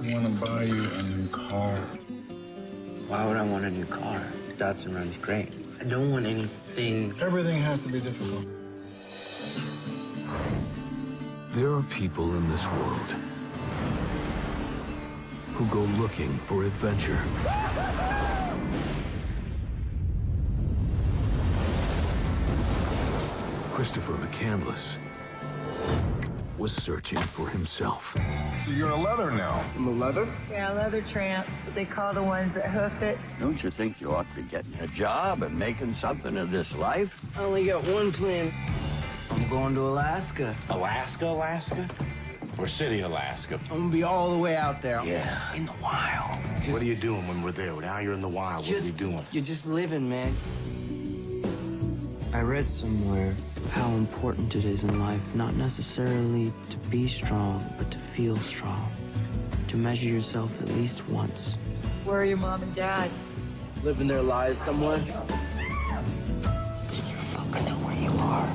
I want to buy you a new car. Why would I want a new car? Datsun runs great. I don't want anything. Everything has to be difficult. There are people in this world who go looking for adventure. Christopher McCandless was searching for himself. So you're a leather now. I'm a leather? Yeah, leather tramp. That's what they call the ones that hoof it. Don't you think you ought to be getting a job and making something of this life? I only got one plan. I'm going to Alaska. Alaska? Or City, Alaska? I'm gonna be all the way out there. Yeah. In the wild. What are you doing when we're there? Now you're in the wild. What are you doing? You're just living, man. I read somewhere how important it is in life not necessarily to be strong, but to feel strong. To measure yourself at least once. Where are your mom and dad? Living their lives somewhere. Did your folks know where you are?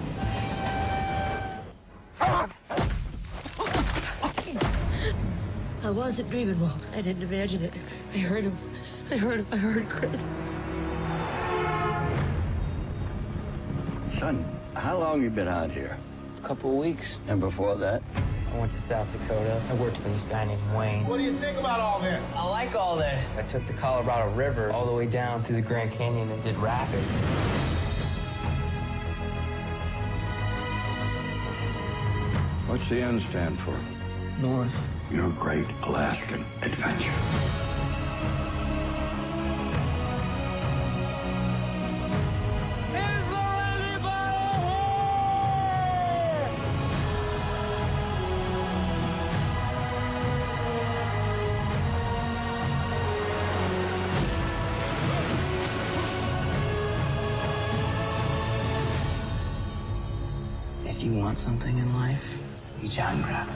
I wasn't dreaming, Walt. I didn't imagine it. I heard him. I heard Chris. Son, how long you been out here? A couple of weeks. And before that? I went to South Dakota. I worked for this guy named Wayne. What do you think about all this? I like all this. I took the Colorado River all the way down through the Grand Canyon and did rapids. What's the N stand for? North. Your great Alaskan adventure. If you want something in life, reach out and grab it.